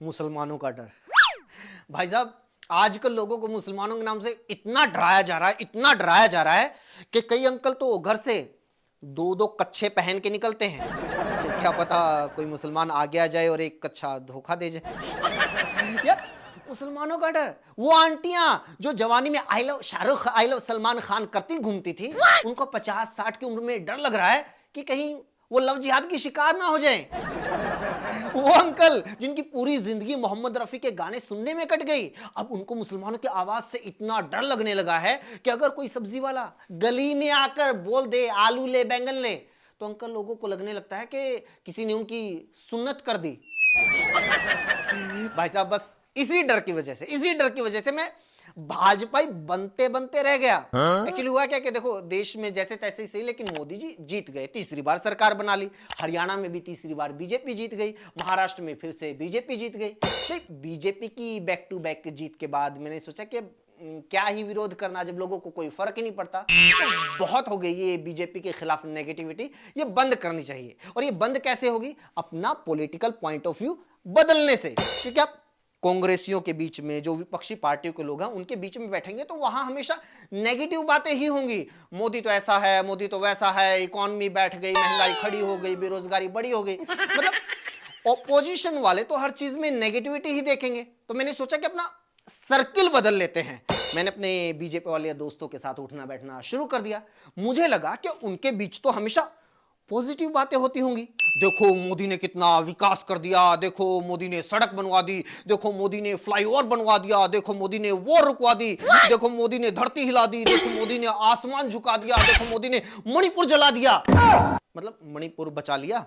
मुसलमानों का डर। भाई साहब, आजकल लोगों को मुसलमानों के नाम से इतना डराया जा रहा है, इतना डराया जा रहा है कि कई अंकल तो घर से दो दो कच्छे पहन के निकलते हैं। क्या पता कोई मुसलमान आगे आ जाए और एक कच्छा धोखा दे जाए। यार, मुसलमानों का डर। वो आंटियां जो जवानी में I love Shahrukh, I love Salman Khan करती घूमती थी, उनको 50-60 की उम्र में डर लग रहा है कि कहीं वो लव जिहाद की शिकार ना हो जाए। वो अंकल जिनकी पूरी जिंदगी मोहम्मद रफी के गाने सुनने में कट गई, अब उनको मुसलमानों की आवाज से इतना डर लगने लगा है कि अगर कोई सब्जी वाला गली में आकर बोल दे आलू ले बैंगन ले, तो अंकल लोगों को लगने लगता है कि किसी ने उनकी सुन्नत कर दी। भाई साहब, बस इसी डर की वजह से, इसी डर की वजह से मैं भाजपाई बनते बनते रह गया। एक्चुअली हुआ क्या कि देखो, देश में जैसे तैसे ही सही, लेकिन मोदी जी जीत गए, तीसरी बार सरकार बना ली। हरियाणा में भी तीसरी बार बीजेपी जीत गई, महाराष्ट्र में फिर से बीजेपी जीत गई। तो बीजेपी की बैक टू बैक जीत के बाद मैंने सोचा कि क्या ही विरोध करना जब लोगों को कोई फर्क ही नहीं पड़ता। तो बहुत हो गई ये बीजेपी के खिलाफ नेगेटिविटी, ये बंद करनी चाहिए। और ये बंद कैसे होगी? अपना पॉलिटिकल पॉइंट ऑफ व्यू बदलने से। क्योंकि आप कांग्रेसियों के बीच में, जो विपक्षी पार्टियों के लोग हैं, उनके बीच में बैठेंगे तो वहां हमेशा नेगेटिव बातें ही होंगी। मोदी तो ऐसा है, मोदी तो वैसा है, इकोनॉमी बैठ गई, महंगाई खड़ी हो गई, बेरोजगारी बड़ी हो गई। मतलब ऑपोजिशन वाले तो हर चीज में नेगेटिविटी ही देखेंगे। तो मैंने सोचा कि अपना सर्किल बदल लेते हैं। मैंने अपने बीजेपी वाले दोस्तों के साथ उठना बैठना शुरू कर दिया। मुझे लगा कि उनके बीच तो हमेशा पॉजिटिव बातें होती होंगी। देखो मोदी ने कितना विकास कर दिया, देखो मोदी ने सड़क बनवा दी, देखो मोदी ने फ्लाईओवर बनवा दिया, देखो मोदी ने वॉर रुकवा दी, देखो मोदी ने धरती हिला दी, देखो मोदी ने आसमान झुका दिया, देखो मोदी ने मणिपुर जला दिया, मतलब मणिपुर बचा लिया।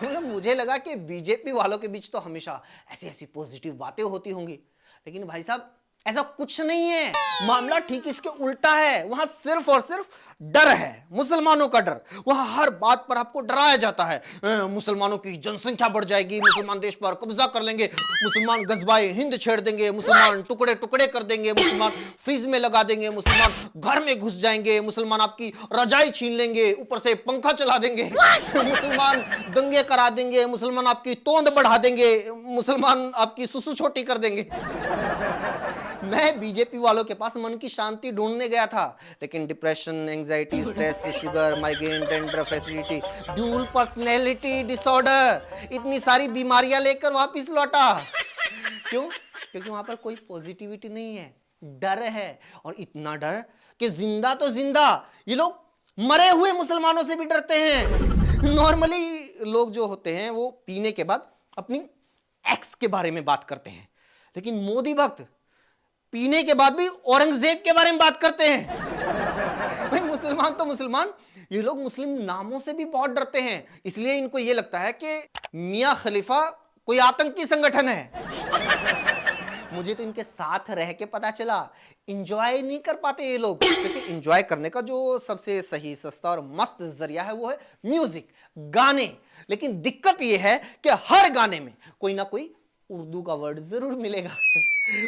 मतलब मुझे लगा कि बीजेपी वालों के बीच तो हमेशा ऐसी ऐसी पॉजिटिव बातें होती होंगी। लेकिन भाई साहब, ऐसा कुछ नहीं है। मामला ठीक इसके उल्टा है। वहां सिर्फ और सिर्फ डर है, मुसलमानों का डर। वहां हर बात पर आपको डराया जाता है। मुसलमानों की जनसंख्या बढ़ जाएगी, मुसलमान देश पर कब्जा कर लेंगे, मुसलमान गजबाए हिंद छेड़ देंगे, मुसलमान टुकड़े टुकड़े कर देंगे, मुसलमान फ्रीज में लगा देंगे, मुसलमान घर में घुस जाएंगे, मुसलमान आपकी रजाई छीन लेंगे, ऊपर से पंखा चला देंगे, मुसलमान दंगे करा देंगे, मुसलमान आपकी तोंद बढ़ा देंगे, मुसलमान आपकी सुसु छोटी कर देंगे। मैं बीजेपी वालों के पास मन की शांति ढूंढने गया था, लेकिन depression, anxiety, stress, sugar, migraine, dandruff, acidity, dual personality disorder, इतनी सारी बीमारियां लेकर वापस लौटा। क्यों? क्योंकि वहां पर कोई पॉजिटिविटी नहीं है, डर है। और इतना डर कि जिंदा तो जिंदा, ये लोग मरे हुए मुसलमानों से भी डरते हैं। नॉर्मली लोग जो होते हैं वो पीने के बाद अपनी एक्स के बारे में बात करते हैं, लेकिन मोदी भक्त पीने के बाद भी औरंगजेब के बारे में बात करते हैं। भाई मुसलमान तो मुसलमान, ये लोग मुस्लिम नामों से भी बहुत डरते हैं। इसलिए इनको ये लगता है कि मियां खलीफा कोई आतंकी संगठन है। मुझे तो इनके साथ रह के पता चला, इंजॉय नहीं कर पाते ये लोग। क्योंकि इंजॉय करने का जो सबसे सही, सस्ता और मस्त जरिया है वो है म्यूजिक, गाने। लेकिन दिक्कत ये है कि हर गाने में कोई ना कोई उर्दू का वर्ड जरूर मिलेगा।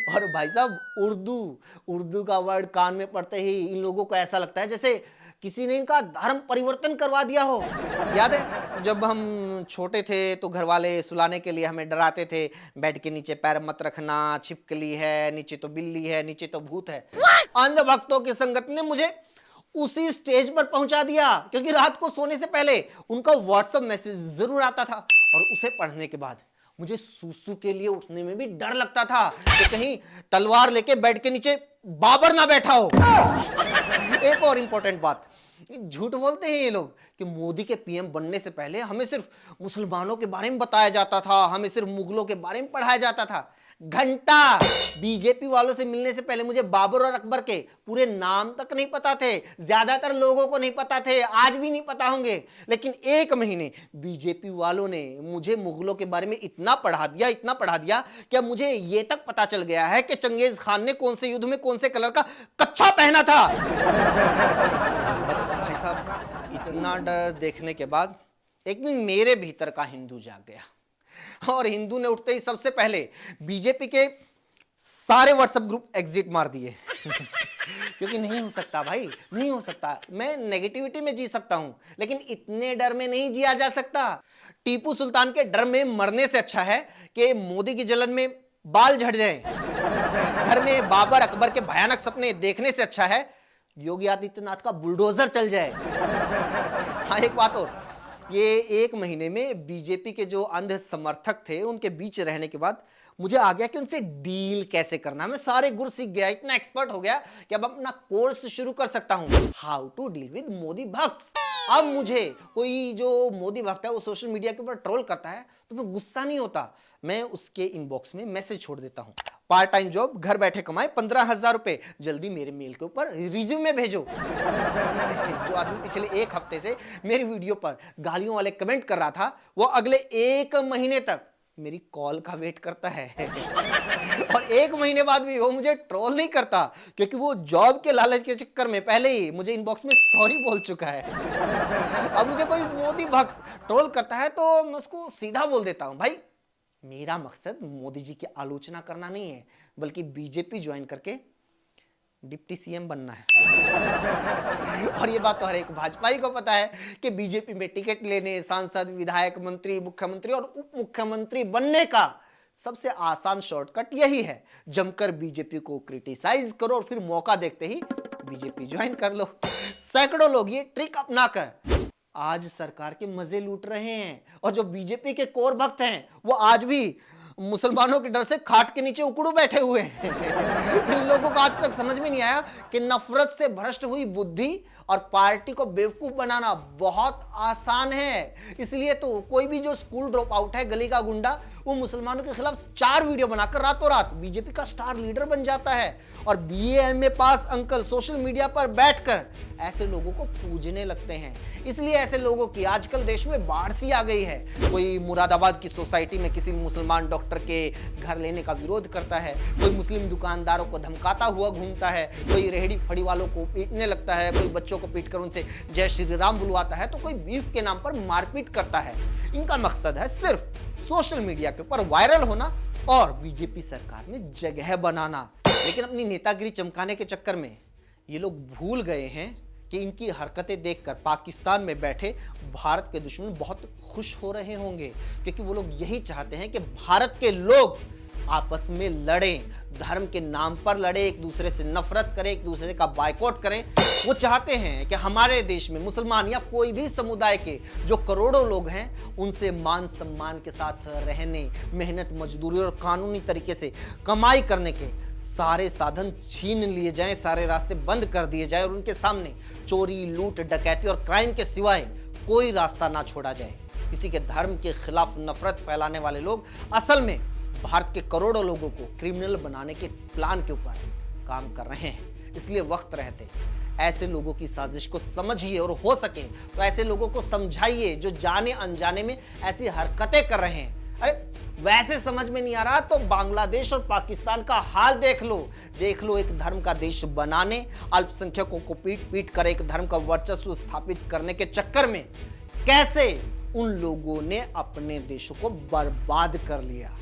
और भाई साहब, उर्दू का वर्ड कान में पड़ते ही इन लोगों को ऐसा लगता है जैसे किसी ने इनका धर्म परिवर्तन करवा दिया हो। याद है जब हम छोटे थे तो घर वाले सुलाने के लिए हमें डराते थे, बेड के नीचे पैर मत रखना, छिपकली है, नीचे तो बिल्ली है, नीचे तो भूत है। अंधभक्तों की संगत ने मुझे उसी स्टेज पर पहुंचा दिया, क्योंकि रात को सोने से पहले उनका व्हाट्सएप मैसेज जरूर आता था, और उसे पढ़ने के बाद मुझे सूसू के लिए उठने में भी डर लगता था कि कहीं तलवार लेके बेड के नीचे बाबर ना बैठा हो। एक और इंपॉर्टेंट बात, झूठ बोलते हैं ये लोग कि मोदी के पीएम बनने से पहले हमें सिर्फ मुसलमानों के बारे में बताया जाता था, हमें सिर्फ मुगलों के बारे में पढ़ाया जाता था। घंटा, बीजेपी वालों से मिलने से पहले मुझे बाबर और अकबर के पूरे नाम तक नहीं पता थे। ज्यादातर लोगों को नहीं पता थे, आज भी नहीं पता होंगे। लेकिन एक महीने बीजेपी वालों ने मुझे मुगलों के बारे में इतना पढ़ा दिया कि मुझे ये तक पता चल गया है कि चंगेज खान ने कौन से युद्ध में कौन से कलर का कच्छा पहना था। बस भाई साहब, इतना डर देखने के बाद एक दिन मेरे भीतर का हिंदू जाग गया, और हिंदू ने उठते ही सबसे पहले बीजेपी के सारे व्हाट्सएप ग्रुप एग्जिट मार दिए। क्योंकि नहीं हो सकता भाई, नहीं हो सकता। मैं नेगेटिविटी में जी सकता हूं, लेकिन इतने डर में नहीं जिया जा सकता। टीपू सुल्तान के डर में मरने से अच्छा है कि मोदी की जलन में बाल झड़ जाएं। घर में बाबर अकबर के भयानक सपने देखने से अच्छा है योगी आदित्यनाथ का बुलडोजर चल जाए। हाँ, एक बात और, ये 1 महीने में बीजेपी के जो अंध समर्थक थे उनके बीच रहने के बाद मुझे आ गया कि उनसे डील कैसे करना है। मैं सारे गुर सीख गया, इतना एक्सपर्ट हो गया कि अब अपना कोर्स शुरू कर सकता हूं, how to deal with Modi bhakts. अब मुझे कोई जो मोदी भक्त है वो सोशल मीडिया के ऊपर ट्रोल करता है तो मैं गुस्सा नहीं होता, मैं उसके इनबॉक्स में मैसेज छोड़ देता हूं, पार्ट टाइम जॉब, घर बैठे कमाए 15,000 रुपए, जल्दी मेरे मेल के ऊपर रिज्यूमे भेजो। जो आदमी पिछले 1 हफ्ते से मेरी वीडियो पर गालियों वाले कमेंट कर रहा था वो अगले 1 महीने तक मेरी कॉल का वेट करता है। और 1 महीने बाद भी वो मुझे ट्रोल नहीं करता क्योंकि वो जॉब के लालच के चक्कर में पहले ही मुझे इनबॉक्स में सॉरी बोल चुका है। अब मुझे कोई मोदी भक्त ट्रोल करता है तो मैं उसको सीधा बोल देता हूं, भाई मेरा मकसद मोदी जी की आलोचना करना नहीं है बल्कि बीजेपी ज्वाइन करके डिप्टी सीएम बनना है। और ये बात तो हर एक भाजपाई को पता है कि बीजेपी में टिकट लेने, सांसद, विधायक, मंत्री, मुख्यमंत्री और उप मुख्यमंत्री बनने का सबसे आसान शॉर्टकट यही है, जमकर बीजेपी को क्रिटिसाइज करो और फिर मौका देखते ही बीजेपी ज्वाइन कर लो। सैकड़ों लोग ये ट्रिक अपनाकर आज सरकार के मजे लूट रहे हैं और जो बीजेपी के कोर भक्त हैं वो आज भी मुसलमानों के डर से खाट के नीचे उकड़ू बैठे हुए हैं। इन लोगों को आज तक समझ में नहीं आया कि नफरत से भ्रष्ट हुई बुद्धि और पार्टी को बेवकूफ बनाना बहुत आसान है। इसलिए तो कोई भी जो स्कूल ड्रॉप आउट है, गली का गुंडा, वो मुसलमानों के खिलाफ 4 वीडियो बनाकर रातों रात बीजेपी का स्टार लीडर बन जाता है। और बीए एमए पास अंकल सोशल मीडिया पर बैठकर ऐसे लोगों को पूजने लगते हैं। इसलिए ऐसे लोगों की आजकल देश में बाढ़ सी आ गई है। कोई मुरादाबाद की सोसाइटी में किसी मुसलमान डॉक्टर के घर लेने का विरोध करता है, कोई मुस्लिम दुकानदारों को धमकाता हुआ घूमता है, कोई रेहड़ी फड़ी वालों को पीटने लगता है, कोई बच्चों को पीटकर उनसे जय श्री राम बुलवाता है, तो कोई बीफ के नाम पर मारपीट करता है। इनका मकसद है सिर्फ सोशल मीडिया के ऊपर वायरल होना और बीजेपी सरकार में जगह बनाना। लेकिन अपनी नेतागिरी चमकाने के चक्कर में ये लोग भूल गए हैं कि इनकी हरकतें देखकर पाकिस्तान में बैठे भारत के दुश्मन बहुत खुश हो रहे होंगे, क्योंकि वो लोग यही चाहते हैं कि भारत के लोग आपस में लड़ें, धर्म के नाम पर लड़े, एक दूसरे से नफरत करें, एक दूसरे का बायकॉट करें। वो चाहते हैं कि हमारे देश में मुसलमान या कोई भी समुदाय के जो करोड़ों लोग हैं उनसे मान सम्मान के साथ रहने, मेहनत मजदूरी और कानूनी तरीके से कमाई करने के सारे साधन छीन लिए जाएं, सारे रास्ते बंद कर दिए जाए और उनके सामने चोरी, लूट, डकैती और क्राइम के सिवाय कोई रास्ता ना छोड़ा जाए। किसी के धर्म के खिलाफ नफरत फैलाने वाले लोग असल में भारत के करोड़ों लोगों को क्रिमिनल बनाने के प्लान के ऊपर काम कर रहे हैं। इसलिए वक्त रहते ऐसे लोगों की साजिश को समझिए और हो सके तो ऐसे लोगों को समझाइए जो जाने अनजाने में ऐसी हरकतें कर रहे हैं। अरे वैसे समझ में नहीं आ रहा तो बांग्लादेश और पाकिस्तान का हाल देख लो। एक धर्म का देश बनाने, अल्पसंख्यकों को पीट पीट कर एक धर्म का वर्चस्व स्थापित करने के चक्कर में कैसे उन लोगों ने अपने देशों को बर्बाद कर लिया।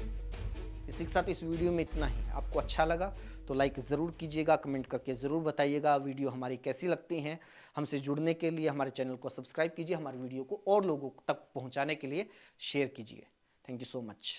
इसी के साथ इस वीडियो में इतना ही। आपको अच्छा लगा तो लाइक ज़रूर कीजिएगा, कमेंट करके ज़रूर बताइएगा वीडियो हमारी कैसी लगती हैं। हमसे जुड़ने के लिए हमारे चैनल को सब्सक्राइब कीजिए, हमारे वीडियो को और लोगों तक पहुंचाने के लिए शेयर कीजिए। Thank you so much.